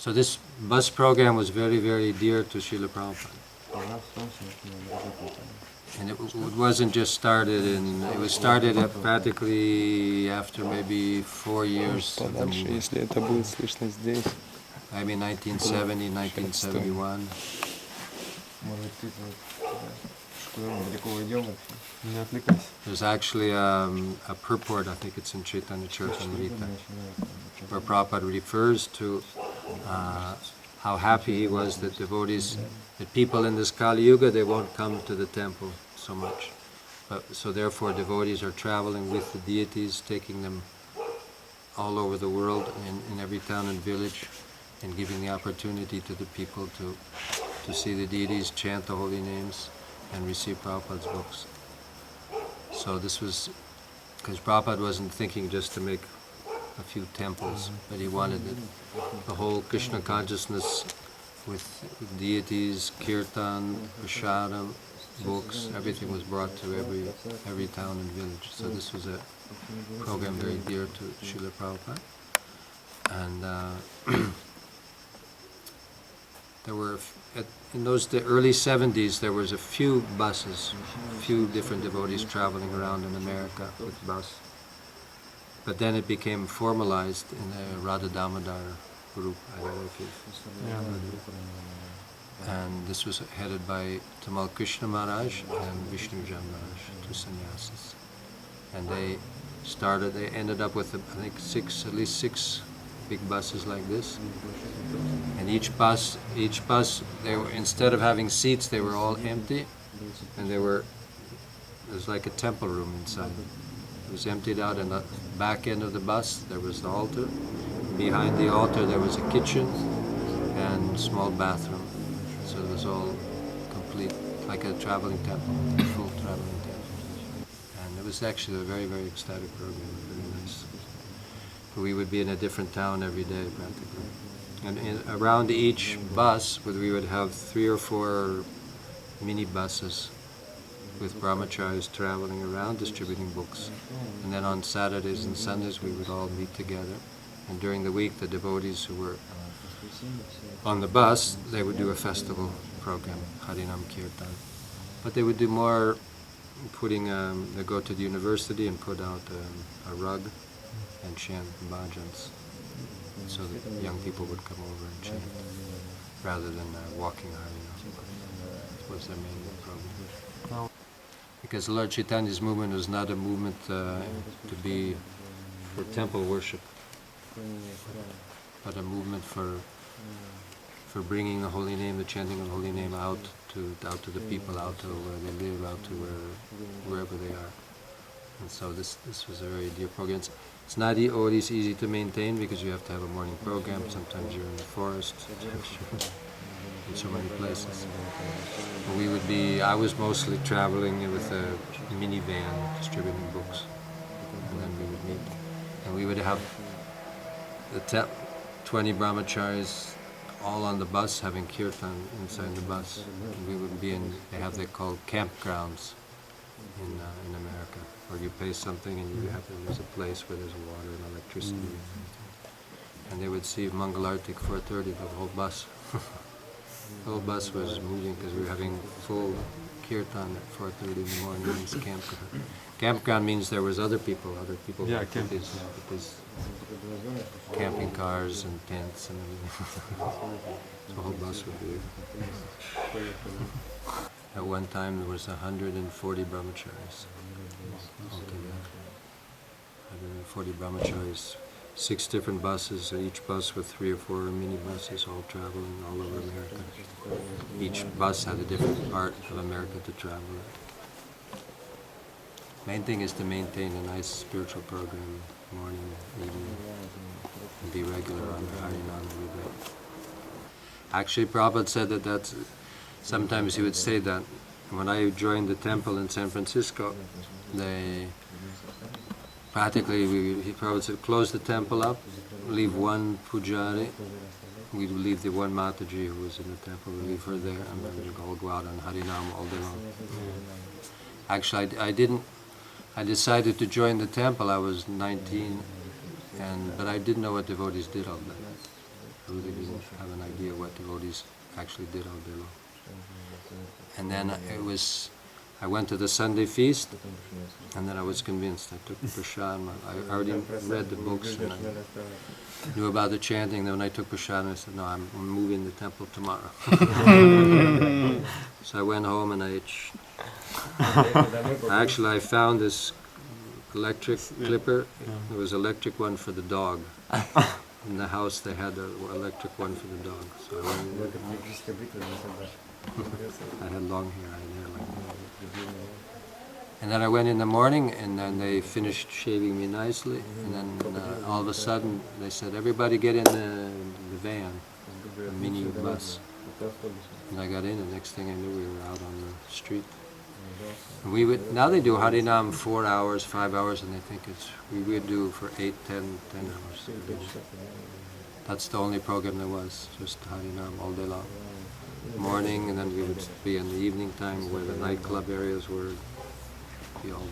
So this bus program was very, very dear to Srila Prabhupada. And it wasn't just started in, it was started at practically after maybe 4 years of the movement. Если это будет слышно здесь. Maybe 1970, 1971. There's actually a purport, I think it's in Chaitanya Charitamrita, where Prabhupada refers to how happy he was that devotees, that people in this Kali Yuga, they won't come to the temple so much. So therefore devotees are traveling with the deities, taking them all over the world, in every town and village, and giving the opportunity to the people to see the deities, chant the holy names, and receive Prabhupada's books. So this was, because Prabhupada wasn't thinking just to make a few temples, but he wanted the whole Krishna consciousness with deities, kirtan, prasadam, books, everything was brought to every town and village. So this was a program very dear to Srila Prabhupada. And there were, in the early 70s, there was a few buses, a few different devotees traveling around in America with bus. But then it became formalized in a Radha Damodar group. I don't know if you've... And this was headed by Tamal Krishna Maharaj and Vishnu Jan Maharaj, two sannyasis. And they ended up with, I think, at least six big buses like this. And each bus, they were, instead of having seats, they were all empty. And there was like a temple room inside. It was emptied out, and the back end of the bus, there was the altar. Behind the altar, there was a kitchen and small bathroom. So it was all complete, like a traveling temple, a full traveling temple. And it was actually a very, very ecstatic program, very nice. We would be in a different town every day, practically. And around each bus, we would have 3 or 4 mini buses with brahmacharis traveling around distributing books. And then on Saturdays and Sundays we would all meet together. And during the week the devotees who were on the bus, they would do a festival program, Harinam Kirtan. But they would do more they go to the university and put out a rug and chant bhajans. So that young people would come over and chant, rather than walking Harinam. That was their main program. Because Lord Chaitanya's movement was not a movement to be for temple worship, but a movement for bringing the holy name, the chanting of the holy name out to the people, out to where they live, out to wherever they are. And so this was a very dear program. It's not always easy to maintain because you have to have a morning program. Sometimes you're in the forest, in so many places. But I was mostly traveling with a minivan distributing books. And then we would meet. And we would have 20 brahmacharis all on the bus having kirtan inside the bus. And we would be they're called campgrounds in America, where you pay something and there's a place where there's water and electricity and everything. And they would see Mangalartik 4:30, the whole bus. The whole bus was moving because we were having full kirtan at 4:30 in the morning in this campground. Campground means there was other people with these camping cars and tents and everything. The whole bus would be there. At one time there was 140 brahmacharis altogether. 140 brahmacharis, 6 different buses, each bus with 3 or 4 mini buses all traveling all over America. Each bus had a different part of America to travel at. Main thing is to maintain a nice spiritual program, morning, evening, and be regular on the Harinam every day. Actually, Prabhupada said that sometimes he would say that when I joined the temple in San Francisco, Prabhupada said, close the temple up, leave one pujari, we'd leave the one Mataji who was in the temple, we'd leave her there, and then we'd all go out on Harinam all day long. Actually, I decided to join the temple, I was 19, but I didn't know what devotees did all day. I really didn't have an idea what devotees actually did all day long. And then I went to the Sunday feast, and then I was convinced. I took prashad. I already read the books and I knew about the chanting. Then when I took prashad, I said, no, I'm moving the temple tomorrow. So I went home and I found this electric clipper. There was an electric one for the dog. In the house they had an electric one for the dog. So I had long hair. I had hair like that. And then I went in the morning, and then they finished shaving me nicely. And then all of a sudden they said, everybody get in the van, the mini bus. And I got in, and next thing I knew we were out on the street. And now they do Harinam 4 hours, 5 hours, and they think we would do for 8, 10 hours. That's the only program there was, just Harinam all day long. Morning, and then we would be in the evening time where the nightclub areas were. Be all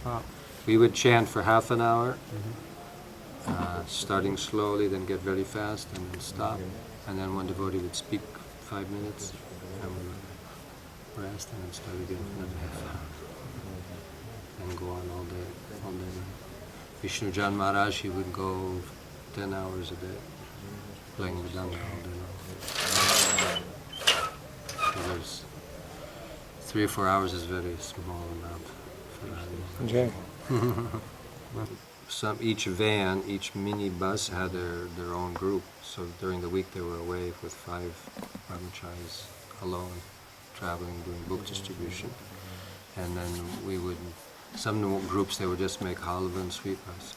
day. We would chant for half an hour, starting slowly, then get very fast, and then stop. And then one devotee would speak 5 minutes, and we would rest, and then start again for another half hour. And go on all day long. Vishnu Jan Maharaj, he would go 10 hours a day, playing Mridanga all day long. So there's 3 or 4 hours is very small amount for that. Each van, each mini bus had their own group. So during the week they were away with 5 brahmacharis alone, traveling, doing book distribution. And then we would, some groups they would just make halva and sweet rice.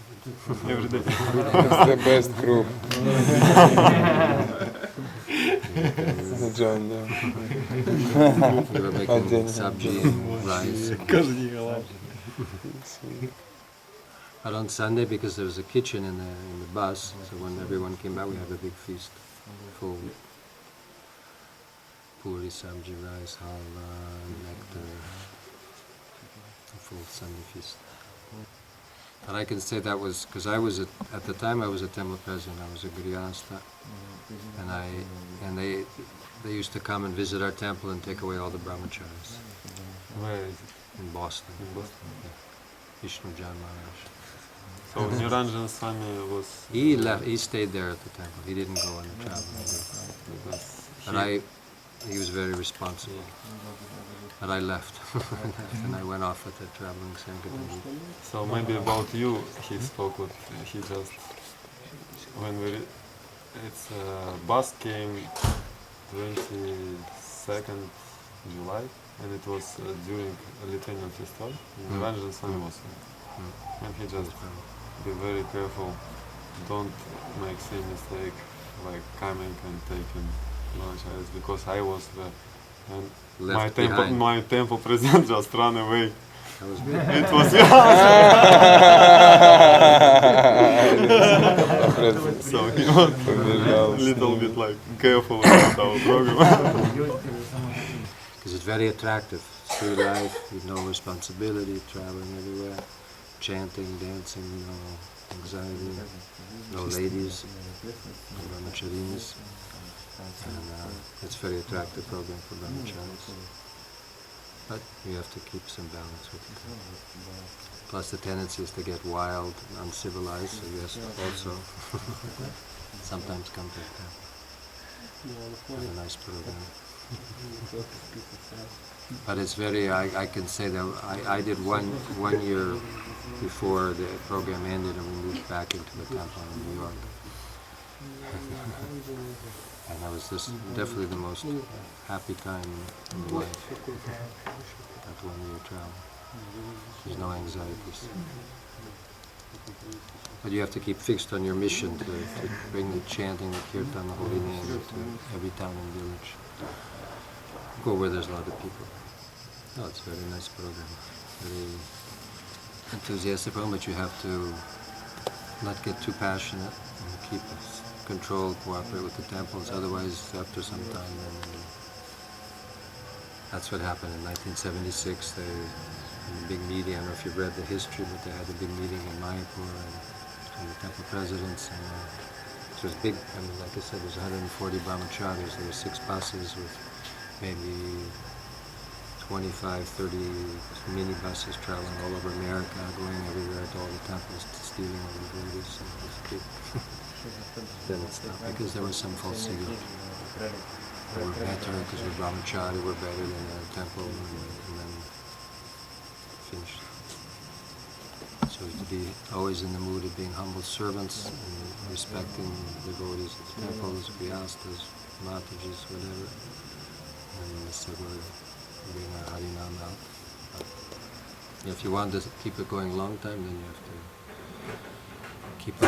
Every day. It's the best group. John, We were making sabji and rice. But on Sunday, because there was a kitchen in the bus, so when everyone came back, we had a big feast, full puri, sabji, rice, halva, nectar, a full Sunday feast. But I can say that was because I was at the time I was a temple president. I was a grihastha, and they used to come and visit our temple and take away all the brahmacharis. Where is it? In Boston. In Boston. Yeah. Vishnu Jan Maharaj. So Niranjan Swami was... He stayed there at the temple. He didn't go on the traveling group. But he was very responsible. But I left. And I went off with the traveling Sankirtan group. So maybe about you, he spoke with, he just, when it's bus came 22nd July, and it was during a Lithuanian festival, and Niranjan Swami was there. And he just be very careful, don't make same mistake like coming and taking brahmacharis, because I was there, and my temple president just ran away. That was It was so he was a little bit like careful about our program. Because it's very attractive. Free life, with no responsibility, traveling everywhere, chanting, dancing, no anxiety, no ladies, no brahmacharinis. And it's a very attractive program for brahmacharis. But you have to keep some balance with it. Plus the tendency is to get wild and uncivilized, so you have to also sometimes come to that. Have a nice program. But it's very, I can say that I did one year before the program ended and we moved back into the temple in New York. And that was definitely the most happy time in my life, that 1 year travel. There's no anxieties. But you have to keep fixed on your mission to bring the chanting, the kirtan, the holy name to every town and village. Go where there's a lot of people. Oh, it's a very nice program. Very enthusiastic program, but you have to not get too passionate and keep control, cooperate with the temples, otherwise after some time, that's what happened in 1976. They, in a big meeting, I don't know if you've read the history, but they had a big meeting in Mayapur between the temple presidents and It was big. I mean, like I said, there's 140 brahmacharis. There were 6 buses with maybe 25, 30 mini buses traveling all over America, going everywhere to all the temples, stealing all the devotees. So it was big. Then it stopped because there was some false ego. We're better because we're brahmachari, we're better than the temple, and then finished. So to be always in the mood of being humble servants and respecting the devotees of the temples, Vyastas, Matajis, whatever. And so we're bring our Harinam out. But if you want to keep it going a long time, then you have to keep a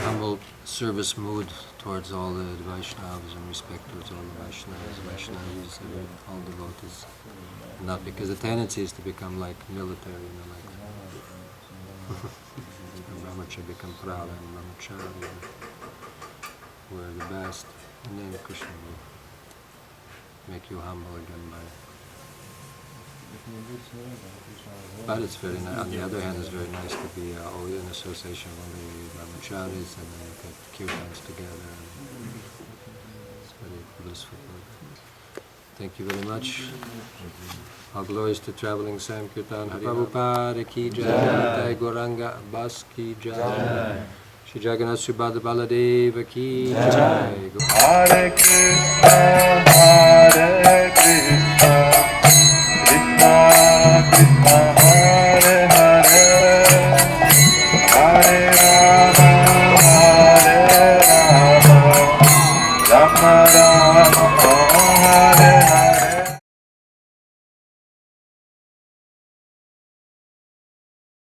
humble service mood towards all the Vaishnavas and respect towards all the Vaishnavas, Vaishnavis, and all devotees. Not because the tendency is to become like military, you know, like Brahmacharya become proud and Brahmacharya, we're the best, and then Krishna will make you humble again by. But it's very nice. On the other hand, it's very nice to be always in association with the brahmacharis, and then get kirtans together. And it's very blissful. Thank you very much. All glories to traveling Sankirtan. Prabhupada ki jai, Jai Gauranga Bas ki jai, Shri Jagannath Subhadra Baladeva ki jai. Hare Krishna.